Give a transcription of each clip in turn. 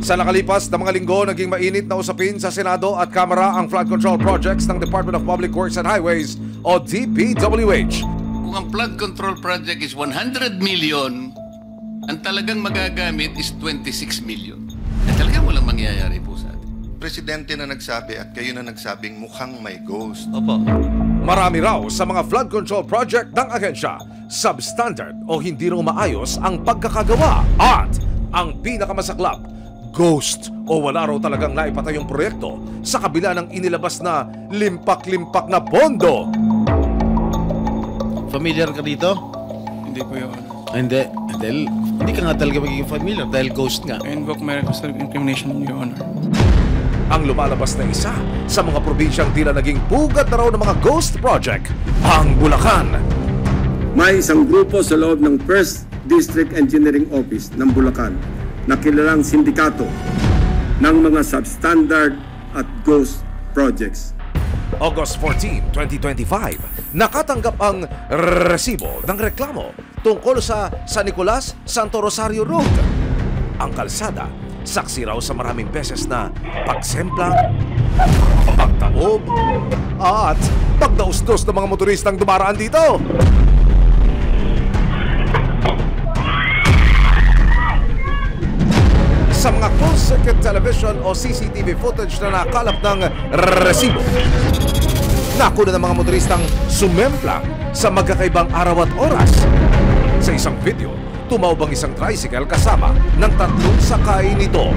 Sa nakalipas na mga linggo, naging mainit na usapin sa Senado at Kamara ang flood control projects ng Department of Public Works and Highways o DPWH. Kung ang flood control project is 100 million, ang talagang magagamit is 26 million. At talagang walang mangyayari po sa atin. Presidente na nagsabi at kayo na nagsabing mukhang may ghost. Opo. Marami raw sa mga flood control project ng ahensya, substandard o hindi raw maayos ang pagkakagawa at ang pinakamasaklap, ghost o wala raw talagang naipatay yung proyekto sa kabila ng inilabas na limpak-limpak na pondo. Familiar ka dito? Hindi po yun. Hindi. Dahil hindi ka nga talaga magiging familiar dahil ghost nga. I invoke my self-incrimination, Your Honor. Ang lumalabas na isa sa mga probinsyang tila naging pugad na raw ng mga ghost project, ang Bulacan. May isang grupo sa loob ng First District Engineering Office ng Bulacan na kilalang sindikato ng mga substandard at ghost projects. August 14, 2025, nakatanggap ang resibo ng reklamo tungkol sa San Nicolas, Santo Rosario Road. Ang kalsada, saksi raw sa maraming beses na pagsemplang, pagtaob, at pagdaustos ng mga motoristang dumaraan dito. Sa mga closed circuit television o CCTV footage na nakalap ng resibo, nakuna ng mga motoristang sumemplang sa magkakaibang araw at oras. Sa isang video, tumawag isang tricycle kasama ng 3 sakay nito.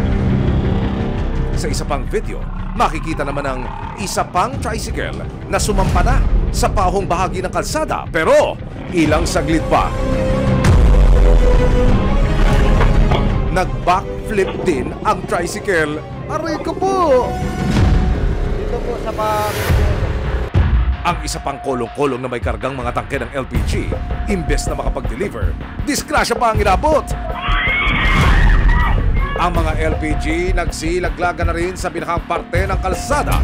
Sa isa pang video, makikita naman ang isa pang tricycle na sumampa na sa pahong bahagi ng kalsada pero ilang saglit pa, nag-backflip din ang tricycle. Aray ko po! Dito po sa Ang isa pang kolong-kolong na may kargang mga tangke ng LPG, imbes na makapag-deliver, disgrasya pa ang inabot. Ang mga LPG nagsilaglaga na rin sa pinakang parte ng kalsada.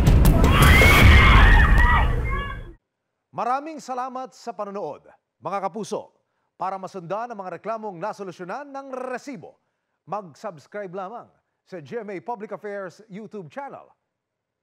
Maraming salamat sa panonood, mga kapuso. Para masundan ang mga reklamong nasolusyonan ng resibo, mag-subscribe lamang sa GMA Public Affairs YouTube channel